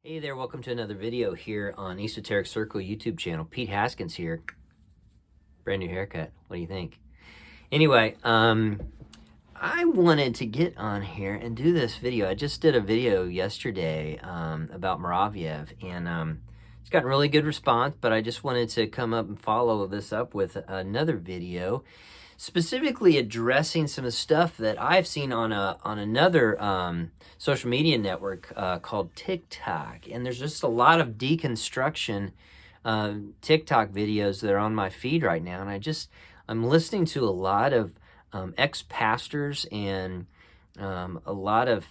Hey there, welcome to another video here on Esoteric Circle YouTube channel. Pete Haskins here. Brand new haircut. What do you think? Anyway, I wanted to get on here and do this video. I just did a video yesterday about Moraviev, and it's gotten really good response, but I just wanted to come up and follow this up with another video, specifically addressing some of the stuff that I've seen on another social media network called TikTok. And there's just a lot of deconstruction TikTok videos that are on my feed right now. And I'm listening to a lot of ex-pastors and a lot of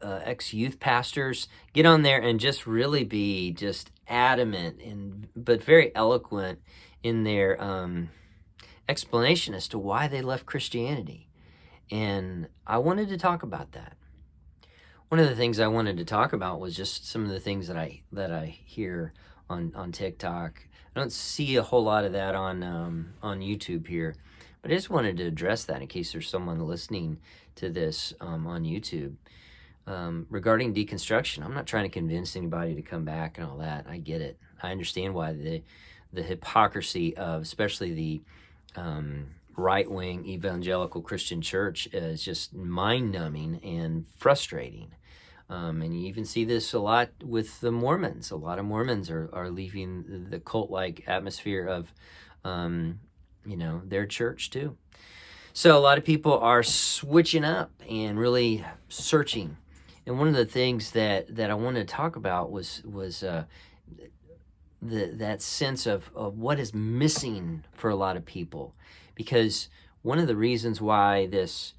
ex-youth pastors get on there and just really be just adamant but very eloquent in their explanation as to why they left Christianity. And I wanted to talk about that. One of the things I wanted to talk about was just some of the things that I hear on TikTok. I don't see a whole lot of that on YouTube here, but I just wanted to address that in case there's someone listening to this on YouTube. Regarding deconstruction, I'm not trying to convince anybody to come back and all that. I get it. I understand why the hypocrisy of especially the right-wing evangelical Christian church is just mind-numbing and frustrating. And you even see this a lot with the Mormons. A lot of Mormons are leaving the cult-like atmosphere of, their church too. So a lot of people are switching up and really searching. And one of the things that I wanted to talk about was that sense of what is missing for a lot of people, because one of the reasons why this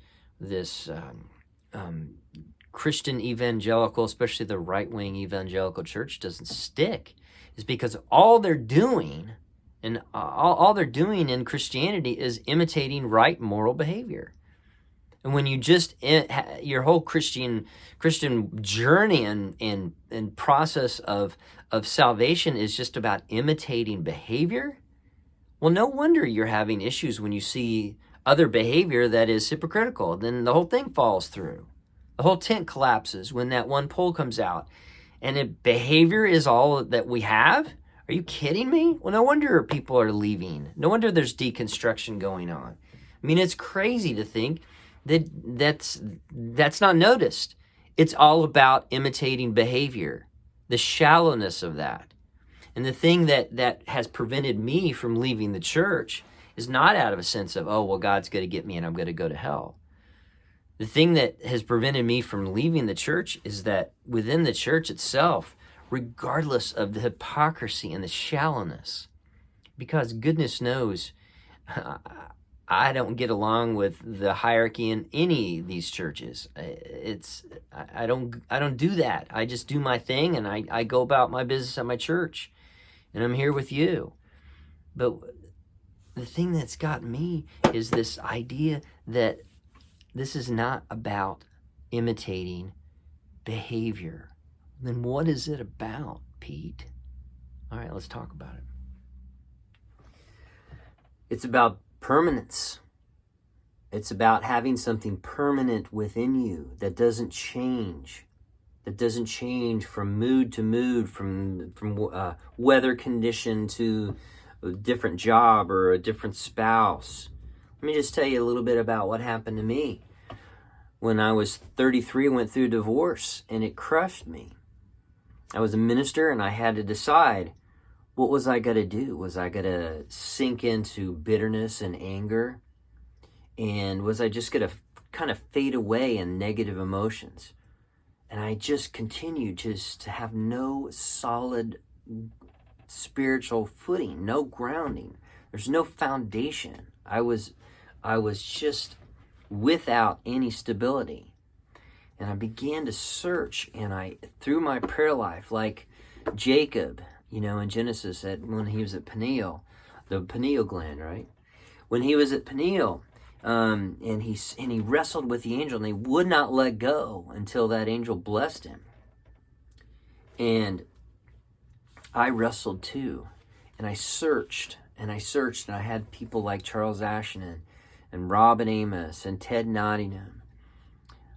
Christian evangelical, especially the right-wing evangelical church, doesn't stick is because all they're doing in Christianity is imitating right moral behavior. And when you just your whole Christian journey and process of salvation is just about imitating behavior, well, no wonder you're having issues when you see other behavior that is hypocritical. Then the whole thing falls through. The whole tent collapses when that one pole comes out. And if behavior is all that we have, are you kidding me? Well, no wonder people are leaving. No wonder there's deconstruction going on. I mean, it's crazy to think that's not noticed. It's all about imitating behavior, the shallowness of that. And the thing that has prevented me from leaving the church is not out of a sense of, oh, well, God's going to get me and I'm going to go to hell. The thing that has prevented me from leaving the church is that within the church itself, regardless of the hypocrisy and the shallowness, because goodness knows, I don't get along with the hierarchy in any of these churches. I don't do that. I just do my thing and I go about my business at my church, and I'm here with you. But the thing that's got me is this idea that this is not about imitating behavior. Then what is it about, Pete? All right, let's talk about it. It's about permanence. It's about having something permanent within you that doesn't change. That doesn't change from mood to mood, from weather condition to a different job or a different spouse. Let me just tell you a little bit about what happened to me. When I was 33, I went through a divorce, and it crushed me. I was a minister, and I had to decide, what was I going to do? Was I going to sink into bitterness and anger? And was I just going to kind of fade away in negative emotions? And I just continued just to have no solid spiritual footing, no grounding. There's no foundation. I was just without any stability. And I began to search, and through my prayer life, like Jacob, in Genesis, when he was at Peniel, the pineal gland, right? When he was at Peniel, and he wrestled with the angel, and he would not let go until that angel blessed him. And I wrestled too, and I searched, and I had people like Charles Ashton and Robin Amos and Ted Nottingham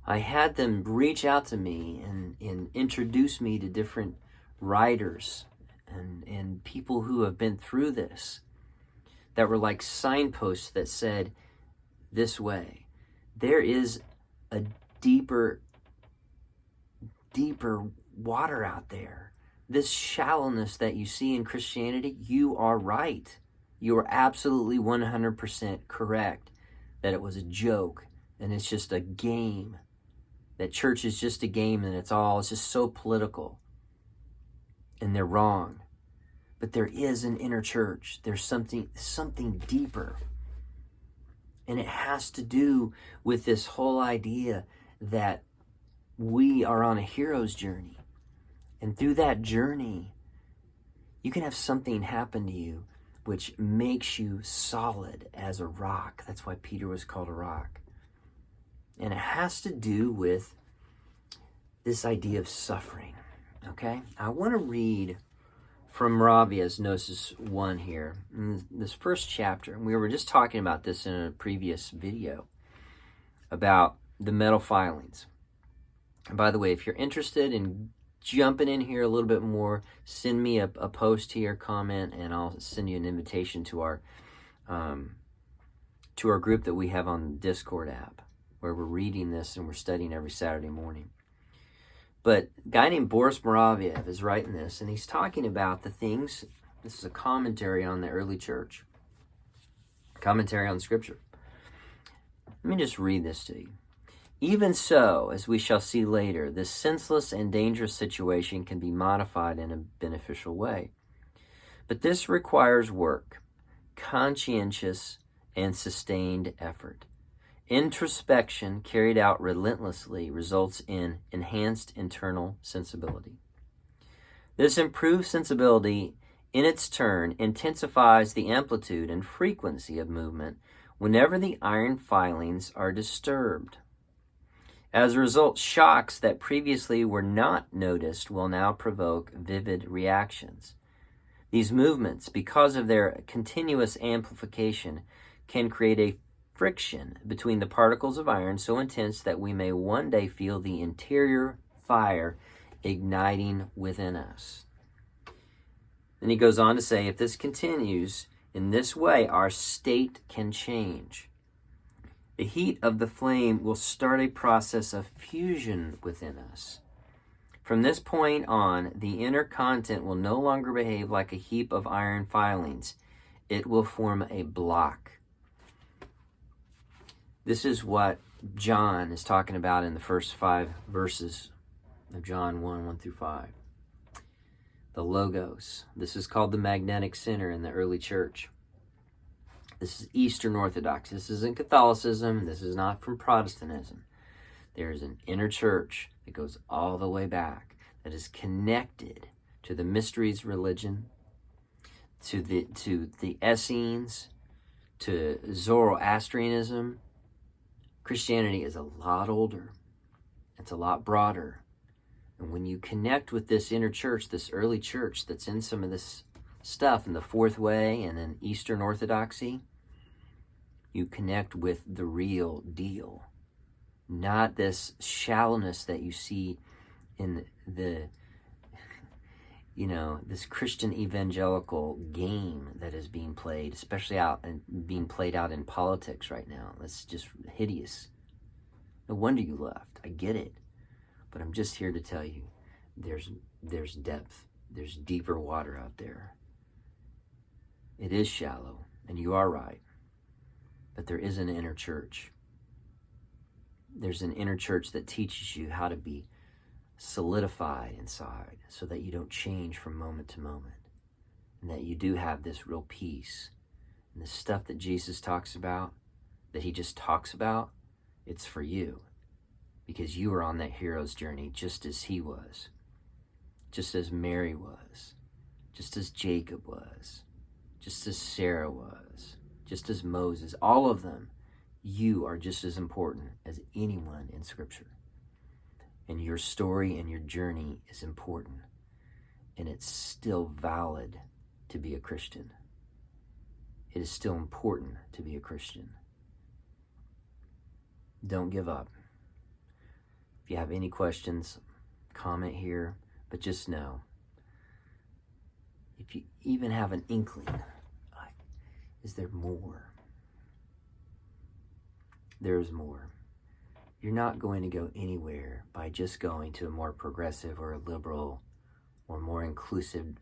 I had them reach out to me and introduce me to different writers and people who have been through this, that were like signposts that said, this way. There is a deeper water out there. This shallowness that you see in Christianity, you are right. You are absolutely 100% correct that it was a joke and it's just a game. That church is just a game and it's just so political. And they're wrong. But there is an inner church. There's something deeper. And it has to do with this whole idea that we are on a hero's journey. And through that journey, you can have something happen to you which makes you solid as a rock. That's why Peter was called a rock. And it has to do with this idea of suffering. Okay? I want to read from Moravia's Gnosis 1 here, in this first chapter. And we were just talking about this in a previous video about the metal filings. And by the way, if you're interested in jumping in here a little bit more, send me a post here, comment, and I'll send you an invitation to our group that we have on the Discord app, where we're reading this and we're studying every Saturday morning. But a guy named Boris Moraviev is writing this, and he's talking about the things. This is a commentary on the early church, commentary on Scripture. Let me just read this to you. Even so, as we shall see later, this senseless and dangerous situation can be modified in a beneficial way. But this requires work, conscientious and sustained effort. Introspection carried out relentlessly results in enhanced internal sensibility. This improved sensibility, in its turn, intensifies the amplitude and frequency of movement whenever the iron filings are disturbed. As a result, shocks that previously were not noticed will now provoke vivid reactions. These movements, because of their continuous amplification, can create a friction between the particles of iron so intense that we may one day feel the interior fire igniting within us. Then he goes on to say, if this continues in this way, our state can change. The heat of the flame will start a process of fusion within us. From this point on, the inner content will no longer behave like a heap of iron filings. It will form a block. This is what John is talking about in the first 5 verses of John 1 through 5. The Logos. This is called the magnetic center in the early church. This is Eastern Orthodox. This isn't Catholicism. This is not from Protestantism. There is an inner church that goes all the way back, that is connected to the mysteries religion, to the Essenes, to Zoroastrianism. Christianity is a lot older. It's a lot broader. And when you connect with this inner church, this early church that's in some of this stuff in the Fourth Way and in Eastern Orthodoxy, you connect with the real deal. Not this shallowness that you see in this Christian evangelical game that is being played, especially being played out in politics right now. That's just hideous. No wonder you left. I get it. But I'm just here to tell you, there's depth. There's deeper water out there. It is shallow, and you are right. But there is an inner church. There's an inner church that teaches you how to be solidified inside so that you don't change from moment to moment, and that you do have this real peace. And the stuff that Jesus talks about, that he just talks about, it's for you, because you are on that hero's journey just as he was, just as Mary was, just as Jacob was, just as Sarah was, just as Moses. All of them, you are just as important as anyone in Scripture. And your story and your journey is important. And it's still valid to be a Christian. It is still important to be a Christian. Don't give up. If you have any questions, comment here. But just know, if you even have an inkling, like, is there more? There's more. You're not going to go anywhere by just going to a more progressive or a liberal or more inclusive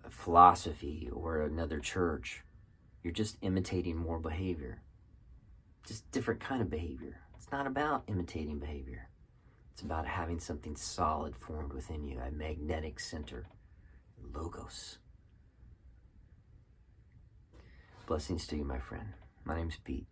philosophy or another church. You're just imitating more behavior. Just different kind of behavior. It's not about imitating behavior. It's about having something solid formed within you, a magnetic center, logos. Blessings to you, my friend. My name's Pete.